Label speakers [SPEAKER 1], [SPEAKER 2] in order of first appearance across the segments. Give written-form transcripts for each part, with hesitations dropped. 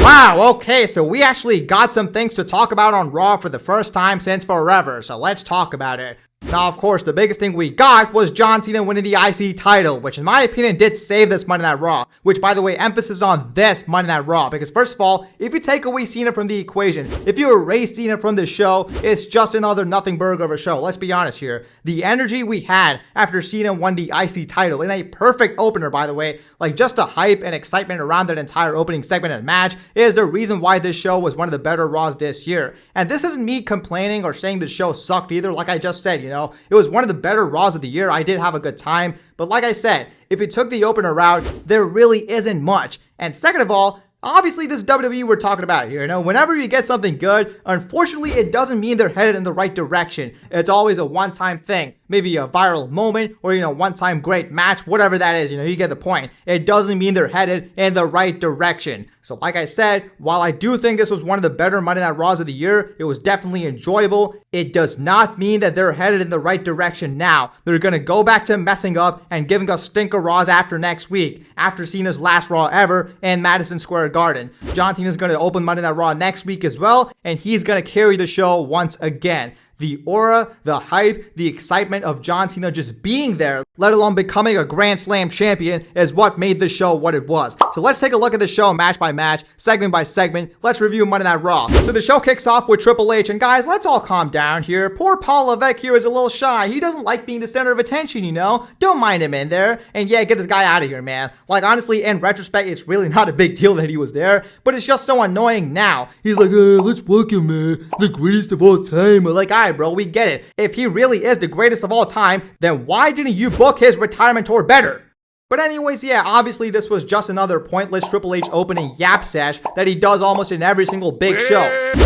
[SPEAKER 1] Wow, okay, so we actually got some things to talk about on Raw for the first time since forever, so let's talk about it. Now, of course, the biggest thing we got was John Cena winning the IC title, which in my opinion did save this Monday Night Raw, which, by the way, emphasis on this Monday Night Raw, because first of all, if you take away Cena from the equation, if you erase Cena from the show, it's just another nothing burger of a show. Let's be honest here. The energy we had after Cena won the IC title in a perfect opener, by the way, like just the hype and excitement around that entire opening segment and match is the reason why this show was one of the better Raws this year. And this isn't me complaining or saying the show sucked either, like I just said, it was one of the better Raws of the year. I did have a good time. But like I said, if you took the opener route, there really isn't much. And second of all, obviously this WWE we're talking about here, whenever you get something good, unfortunately it doesn't mean they're headed in the right direction. It's always a one-time thing. Maybe a viral moment or, one-time great match, whatever that is, you get the point. It doesn't mean they're headed in the right direction. So like I said, while I do think this was one of the better Monday Night Raws of the year, it was definitely enjoyable. It does not mean that they're headed in the right direction now. They're going to go back to messing up and giving us stinker Raws after next week, after Cena's last Raw ever in Madison Square Garden. John Cena's going to open Monday Night Raw next week as well, and he's going to carry the show once again. The aura, the hype, the excitement of John Cena just being there, let alone becoming a Grand Slam champion, is what made the show what it was. So let's take a look at the show match by match, segment by segment. Let's review Monday Night Raw. So the show kicks off with Triple H, and guys, let's all calm down here. Poor Paul Levesque here is a little shy. He doesn't like being the center of attention, Don't mind him in there. And yeah, get this guy out of here, man. Like, honestly, in retrospect, it's really not a big deal that he was there, but it's just so annoying now. He's like, let's welcome the greatest of all time. Like, all right, bro, we get it. If he really is the greatest of all time, then why didn't you book his retirement tour better? But anyways, yeah, obviously this was just another pointless Triple H opening yap sesh that he does almost in every single big show.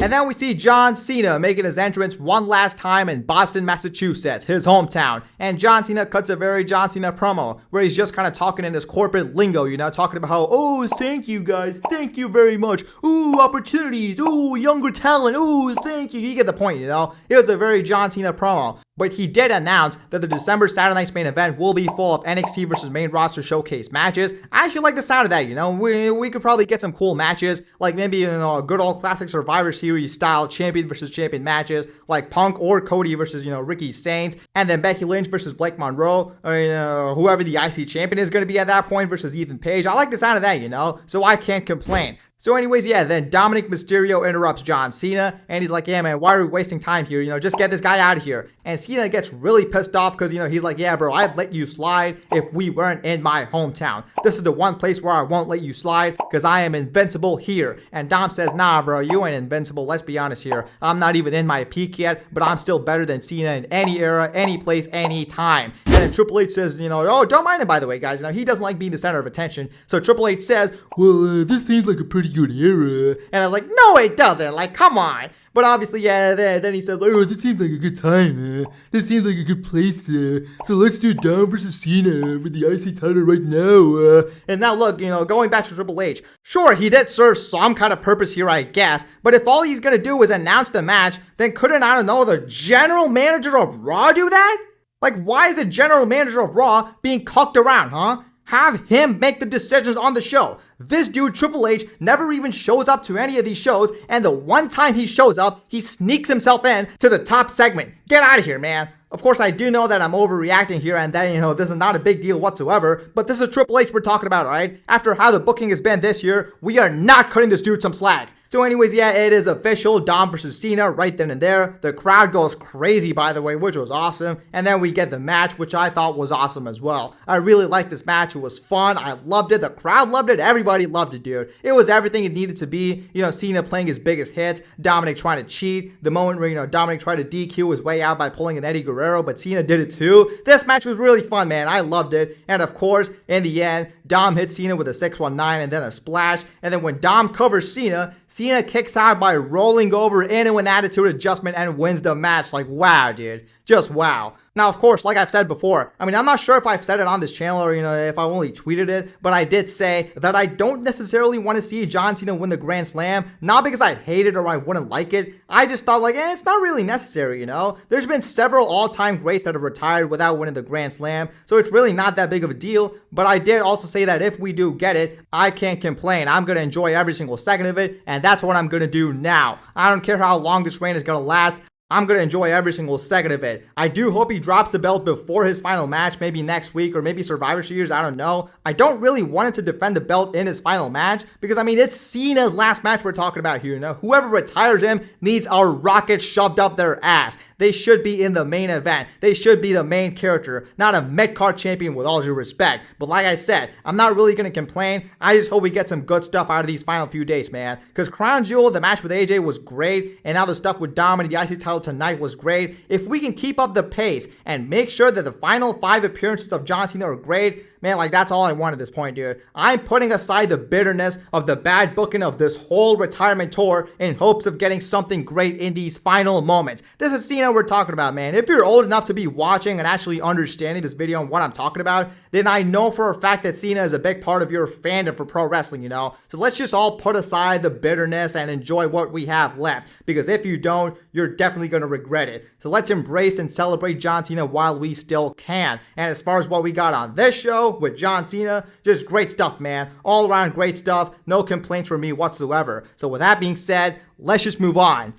[SPEAKER 1] And then we see John Cena making his entrance one last time in Boston, Massachusetts, his hometown. And John Cena cuts a very John Cena promo where he's just kind of talking in his corporate lingo, talking about how, oh, thank you guys, thank you very much. Ooh, opportunities, ooh, younger talent, ooh, thank you. You get the point, It was a very John Cena promo. But he did announce that the December Saturday Night's main event will be full of NXT versus main roster showcase matches. I actually like the sound of that, We could probably get some cool matches, like maybe, a good old classic Survivor Series style champion versus champion matches, like Punk or Cody versus, Ricky Saints, and then Becky Lynch versus Blake Monroe, or, whoever the IC champion is going to be at that point versus Ethan Page. I like the sound of that, so I can't complain. So anyways, yeah, then Dominic Mysterio interrupts John Cena, and he's like, yeah, man, why are we wasting time here? Just get this guy out of here. And Cena gets really pissed off because, he's like, yeah, bro, I'd let you slide if we weren't in my hometown. This is the one place where I won't let you slide because I am invincible here. And Dom says, nah, bro, you ain't invincible. Let's be honest here. I'm not even in my peak yet, but I'm still better than Cena in any era, any place, any time. And then Triple H says, oh, don't mind him, by the way, guys. He doesn't like being the center of attention. So Triple H says, well, this seems like a pretty good era. And I was like, no, it doesn't. Like, come on. But obviously, yeah, then he says, oh, this seems like a good time, man. This seems like a good place. So let's do Dom versus Cena for the IC title right now. And now look, going back to Triple H, sure, he did serve some kind of purpose here, I guess. But if all he's going to do is announce the match, then couldn't, I don't know, the general manager of Raw do that? Like, why is the general manager of Raw being cucked around, huh? Have him make the decisions on the show. This dude, Triple H, never even shows up to any of these shows, and the one time he shows up, he sneaks himself in to the top segment. Get out of here, man. Of course, I do know that I'm overreacting here and that, this is not a big deal whatsoever, but this is Triple H we're talking about, right? After how the booking has been this year, we are not cutting this dude some slack. So anyways, yeah, it is official, Dom versus Cena right then and there. The crowd goes crazy, by the way, which was awesome. And then we get the match, which I thought was awesome as well. I really liked this match. It was fun. I loved it. The crowd loved it. Everybody loved it, dude. It was everything it needed to be. Cena playing his biggest hits, Dominic trying to cheat, the moment where, Dominic tried to DQ his way out by pulling an Eddie Guerrero, but Cena did it too. This match was really fun, man. I loved it. And of course, in the end, Dom hits Cena with a 619 and then a splash. And then when Dom covers Cena, Cena kicks out by rolling over into an attitude adjustment and wins the match. Like, wow, dude. Just wow. Now, of course, like I've said before, I mean, I'm not sure if I've said it on this channel or, if I only tweeted it, but I did say that I don't necessarily want to see John Cena win the Grand Slam, not because I hate it or I wouldn't like it. I just thought like, it's not really necessary, There's been several all-time greats that have retired without winning the Grand Slam, so it's really not that big of a deal, but I did also say that if we do get it, I can't complain. I'm going to enjoy every single second of it, and that's what I'm going to do now. I don't care how long this reign is going to last. I'm going to enjoy every single second of it. I do hope he drops the belt before his final match, maybe next week or maybe Survivor Series, I don't know. I don't really want him to defend the belt in his final match because, it's Cena's last match we're talking about here. Whoever retires him needs a rocket shoved up their ass. They should be in the main event. They should be the main character, not a mid-card champion with all due respect. But like I said, I'm not really going to complain. I just hope we get some good stuff out of these final few days, man. Because Crown Jewel, the match with AJ was great, and now the stuff with Dom and the IC title tonight was great. If we can keep up the pace and make sure that the final 5 appearances of John Cena are great, man, that's all I want at this point, dude. I'm putting aside the bitterness of the bad booking of this whole retirement tour in hopes of getting something great in these final moments. This is Cena we're talking about, man. If you're old enough to be watching and actually understanding this video and what I'm talking about, then I know for a fact that Cena is a big part of your fandom for pro wrestling, So let's just all put aside the bitterness and enjoy what we have left. Because if you don't, you're definitely going to regret it. So let's embrace and celebrate John Cena while we still can. And as far as what we got on this show with John Cena, just great stuff, man. All around great stuff. No complaints from me whatsoever. So with that being said, let's just move on.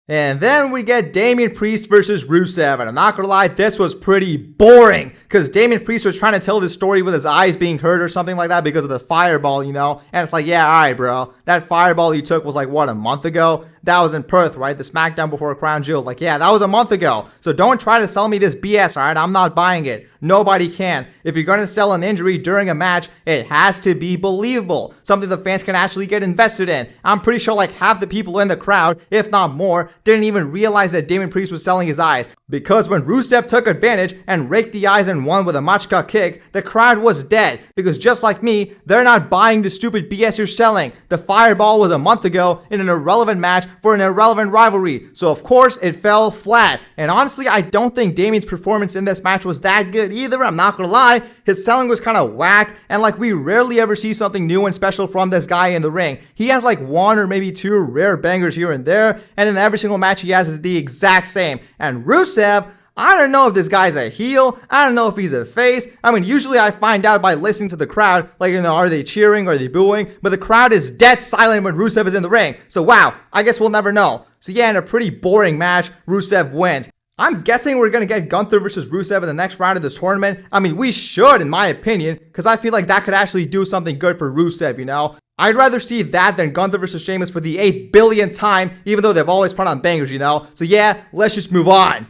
[SPEAKER 1] And then we get Damian Priest versus Rusev, and I'm not gonna lie, this was pretty boring, because Damian Priest was trying to tell this story with his eyes being hurt or something like that because of the fireball, and it's like, yeah, alright bro, that fireball you took was like, what, a month ago? That was in Perth, right? The SmackDown before Crown Jewel. Like, yeah, that was a month ago. So don't try to sell me this BS, alright? I'm not buying it. Nobody can. If you're going to sell an injury during a match, it has to be believable. Something the fans can actually get invested in. I'm pretty sure like half the people in the crowd, if not more, didn't even realize that Damian Priest was selling his eyes. Because when Rusev took advantage and raked the eyes and won with a Machka kick, the crowd was dead. Because just like me, they're not buying the stupid BS you're selling. The fireball was a month ago in an irrelevant match for an irrelevant rivalry. So of course, it fell flat. And honestly, I don't think Damian's performance in this match was that good either. I'm not gonna lie. His selling was kind of whack. And like we rarely ever see something new and special from this guy in the ring. He has like 1 or maybe 2 rare bangers here and there. And then every single match he has is the exact same. And Rusev, I don't know if this guy's a heel. I don't know if he's a face. Usually I find out by listening to the crowd, like, are they cheering? Are they booing? But the crowd is dead silent when Rusev is in the ring. So wow, I guess we'll never know. So yeah, in a pretty boring match, Rusev wins. I'm guessing we're going to get Gunther versus Rusev in the next round of this tournament. We should, in my opinion, because I feel like that could actually do something good for Rusev, I'd rather see that than Gunther versus Sheamus for the 8 billionth time, even though they've always put on bangers, So yeah, let's just move on.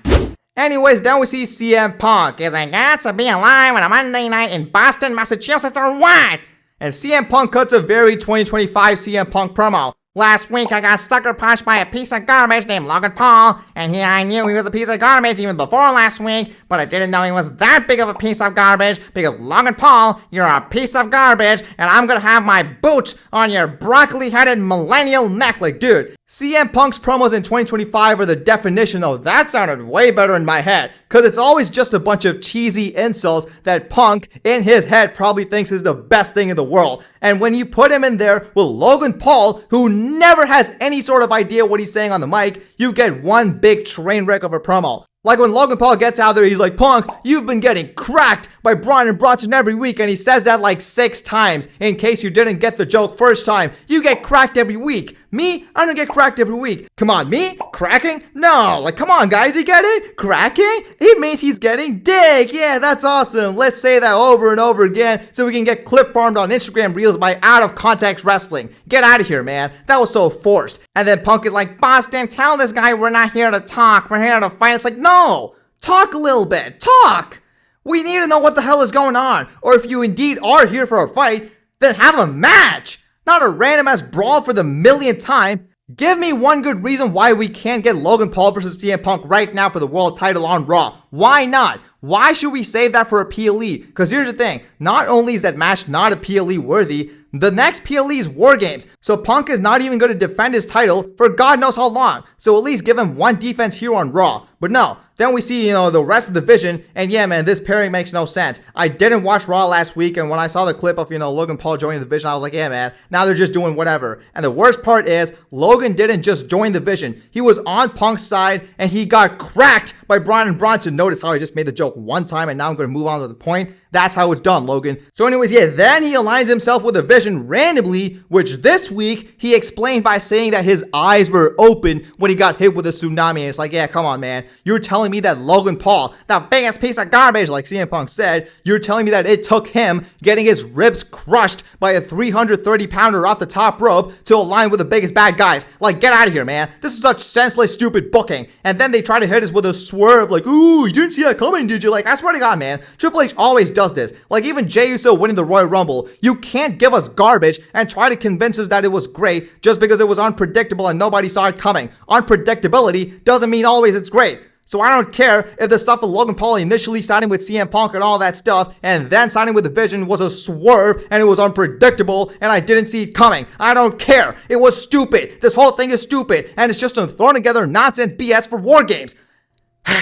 [SPEAKER 1] Anyways, then we see CM Punk. Is it got to be alive on a Monday night in Boston, Massachusetts, or what? And CM Punk cuts a very 2025 CM Punk promo. Last week, I got sucker punched by a piece of garbage named Logan Paul, and here I knew he was a piece of garbage even before last week, but I didn't know he was that big of a piece of garbage, because Logan Paul, you're a piece of garbage, and I'm gonna have my boot on your broccoli-headed millennial neck. Like, dude, CM Punk's promos in 2025 are the definition of that sounded way better in my head, because it's always just a bunch of cheesy insults that Punk, in his head, probably thinks is the best thing in the world. And when you put him in there with Logan Paul, who never has any sort of idea what he's saying on the mic, you get one big train wreck of a promo. Like when Logan Paul gets out there, he's like, Punk, you've been getting cracked by Braun and Bronson every week. And he says that like 6 times in case you didn't get the joke first time. You get cracked every week. Me, I don't get cracked every week. Come on, me? Cracking? No, like come on guys, you get it? Cracking? It means he's getting dick. Yeah, that's awesome. Let's say that over and over again so we can get clip farmed on Instagram Reels by out of context wrestling. Get out of here, man. That was so forced. And then Punk is like, Boston, tell this guy we're not here to talk. We're here to fight. It's like, no, talk a little bit. Talk. We need to know what the hell is going on. Or if you indeed are here for a fight, then have a match. Not a random ass brawl for the millionth time. Give me one good reason why we can't get Logan Paul versus CM Punk right now for the world title on Raw. Why not? Why should we save that for a PLE? Because here's the thing, not only is that match not a PLE worthy, the next PLE is War Games. So Punk is not even going to defend his title for God knows how long. So at least give him one defense here on Raw. But no, then we see, the rest of the division, and yeah, man, this pairing makes no sense. I didn't watch Raw last week, and when I saw the clip of, Logan Paul joining the division, I was like, yeah, man, now they're just doing whatever. And the worst part is, Logan didn't just join the division. He was on Punk's side, and he got cracked by Braun and Bronson. Notice how I just made the joke one time, and now I'm going to move on to the point. That's how it's done, Logan. So anyways, yeah, then he aligns himself with the Vision randomly, which this week he explained by saying that his eyes were open when he got hit with a tsunami. And it's like, yeah, come on, man. You're telling me that Logan Paul, that biggest piece of garbage, like CM Punk said, you're telling me that it took him getting his ribs crushed by a 330-pounder off the top rope to align with the biggest bad guys. Like, get out of here, man. This is such senseless, stupid booking. And then they try to hit us with a swerve, like, ooh, you didn't see that coming, did you? Like, I swear to God, man, Triple H always does this. Like, even Jey Uso winning the Royal Rumble, you can't give us garbage and try to convince us that it was great just because it was unpredictable and nobody saw it coming. Unpredictability doesn't mean always it's great. So I don't care if the stuff with Logan Paul initially signing with CM Punk and all that stuff and then signing with the Vision was a swerve and it was unpredictable and I didn't see it coming. I don't care. It was stupid. This whole thing is stupid and it's just some thrown together nonsense BS for War Games.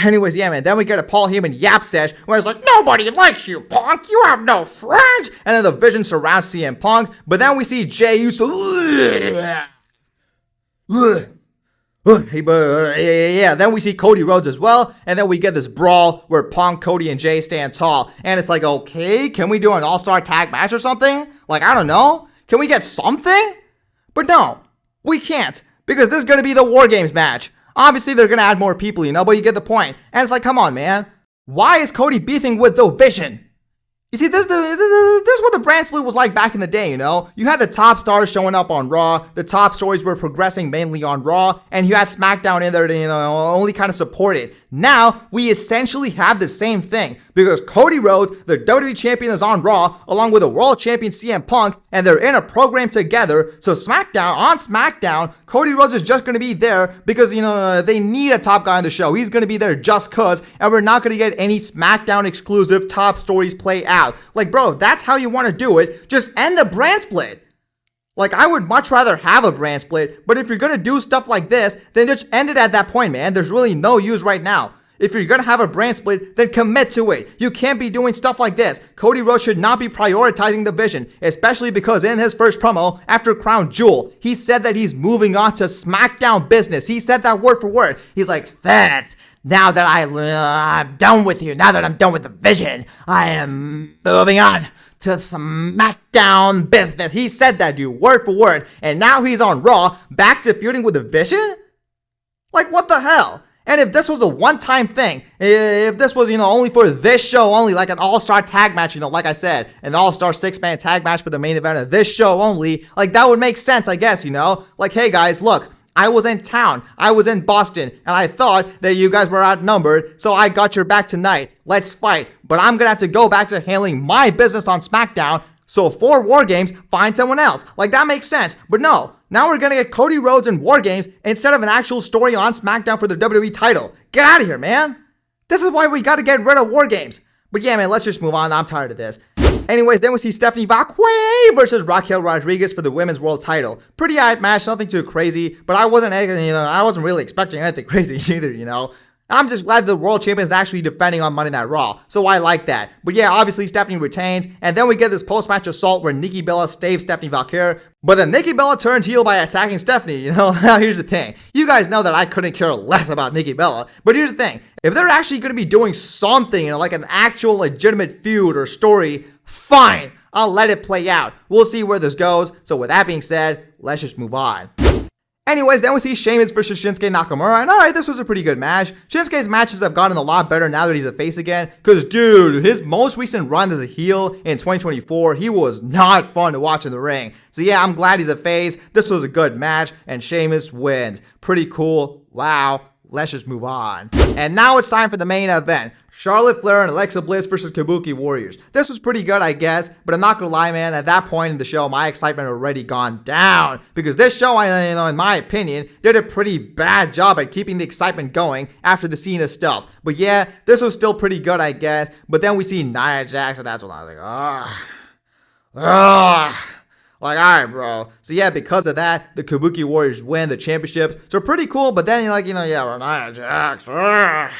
[SPEAKER 1] Anyways, yeah, man, then we get a Paul Heyman yap sesh where it's like, nobody likes you, Punk, you have no friends, and then the Vision surrounds CM Punk, but then we see Jey Uso, then we see Cody Rhodes as well, and then we get this brawl where Punk, Cody, and Jey stand tall, and it's like, okay, can we do an all-star tag match or something? Like, I don't know, can we get something? But no, we can't, because this is going to be the War Games match. Obviously, they're going to add more people, but you get the point. And it's like, come on, man. Why is Cody beefing with the Vision? You see, this is what the brand split was like back in the day, You had the top stars showing up on Raw. The top stories were progressing mainly on Raw. And you had SmackDown in there to, only kind of support it. Now, we essentially have the same thing. Because Cody Rhodes, the WWE Champion, is on Raw, along with the World Champion CM Punk. And they're in a program together. So on SmackDown, Cody Rhodes is just going to be there because, they need a top guy on the show. He's going to be there just cause. And we're not going to get any SmackDown exclusive top stories play out. Like, bro, if that's how you want to do it, just end the brand split. Like, I would much rather have a brand split, but if you're going to do stuff like this, then just end it at that point, man. There's really no use right now. If you're going to have a brand split, then commit to it. You can't be doing stuff like this. Cody Rhodes should not be prioritizing the Vision, especially because in his first promo after Crown Jewel, he said that he's moving on to SmackDown business. He said that word for word. He's like, Seth, now that I'm done with you, now that I'm done with the Vision, I am moving on to SmackDown business. He said that, dude, word for word. And now he's on Raw, back to feuding with the Vision? Like, what the hell? And if this was a one-time thing, if this was, only for this show only, like an all-star tag match, like I said, an all-star six-man tag match for the main event of this show only, like that would make sense, I guess, Like, hey guys, look, I was in town, I was in Boston, and I thought that you guys were outnumbered, so I got your back tonight. Let's fight. But I'm gonna have to go back to handling my business on SmackDown, so for War Games, find someone else. Like, that makes sense. But no, now we're gonna get Cody Rhodes in War Games instead of an actual story on SmackDown for the WWE title. Get out of here, man. This is why we gotta get rid of War Games. But yeah, man, let's just move on. I'm tired of this. Anyways, then we see Stephanie Vacquet versus Raquel Rodriguez for the women's world title. Pretty hype match, nothing too crazy, but I wasn't really expecting anything crazy either, I'm just glad the world champion is actually defending on Monday Night Raw, so I like that. But yeah, obviously Stephanie retains, and then we get this post-match assault where Nikki Bella staves Stephanie Vacquer, but then Nikki Bella turns heel by attacking Stephanie, Now here's the thing. You guys know that I couldn't care less about Nikki Bella, but here's the thing. If they're actually going to be doing something, like an actual legitimate feud or story, fine. I'll let it play out. We'll see where this goes. So with that being said, let's just move on. Anyways, then we see Sheamus versus Shinsuke Nakamura, and alright, this was a pretty good match. Shinsuke's matches have gotten a lot better now that he's a face again, because dude, his most recent run as a heel in 2024, he was not fun to watch in the ring. So yeah, I'm glad he's a face. This was a good match, and Sheamus wins. Pretty cool. Wow. Let's just move on. And now it's time for the main event. Charlotte Flair and Alexa Bliss versus Kabuki Warriors. This was pretty good, I guess, but I'm not gonna lie, man, at that point in the show, my excitement had already gone down, because this show, in my opinion, did a pretty bad job at keeping the excitement going after the Cena stuff. But yeah, this was still pretty good, I guess, but then we see Nia Jax, and that's when I was like, Like, alright, bro. So yeah, because of that, the Kabuki Warriors win the championships. So pretty cool, but then, like, yeah, Nia Jax. Ugh.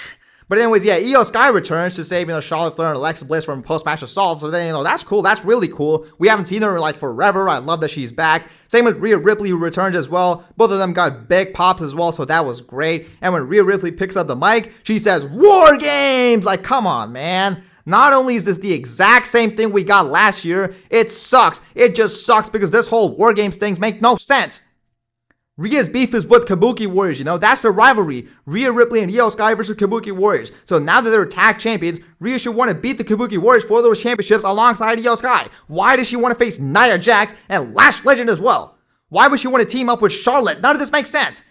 [SPEAKER 1] But anyways, yeah, Io Sky returns to save, Charlotte Flair and Alexa Bliss from post-match assault. So then, that's cool. That's really cool. We haven't seen her, like, forever. I love that she's back. Same with Rhea Ripley, who returns as well. Both of them got big pops as well, so that was great. And when Rhea Ripley picks up the mic, she says, War Games! Like, come on, man. Not only is this the exact same thing we got last year, it sucks. It just sucks because this whole War Games thing makes no sense. Rhea's beef is with Kabuki Warriors, that's the rivalry. Rhea Ripley and Io Sky versus Kabuki Warriors. So now that they're tag champions, Rhea should want to beat the Kabuki Warriors for those championships alongside Io Sky. Why does she want to face Nia Jax and Lash Legend as well? Why would she want to team up with Charlotte? None of this makes sense.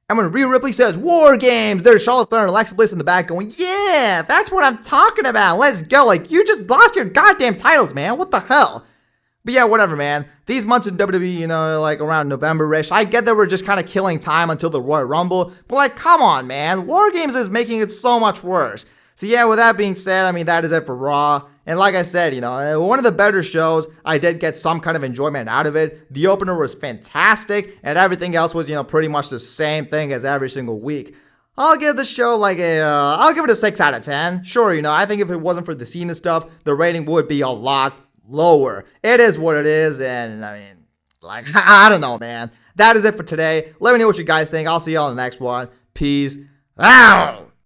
[SPEAKER 1] And when Rhea Ripley says War Games, there's Charlotte Flair and Alexa Bliss in the back going, yeah, that's what I'm talking about. Let's go. Like, you just lost your goddamn titles, man. What the hell? But yeah, whatever, man. These months in WWE, like around November-ish, I get that we're just kind of killing time until the Royal Rumble, but like, come on, man. War Games is making it so much worse. So yeah, with that being said, that is it for Raw. And like I said, one of the better shows. I did get some kind of enjoyment out of it. The opener was fantastic, and everything else was, pretty much the same thing as every single week. I'll give the show like I'll give it a 6 out of 10. Sure, I think if it wasn't for the Cena stuff, the rating would be a lot lower. It is what it is, and like, I don't know, man. That is it for today. Let me know what you guys think. I'll see y'all in the next one. Peace out.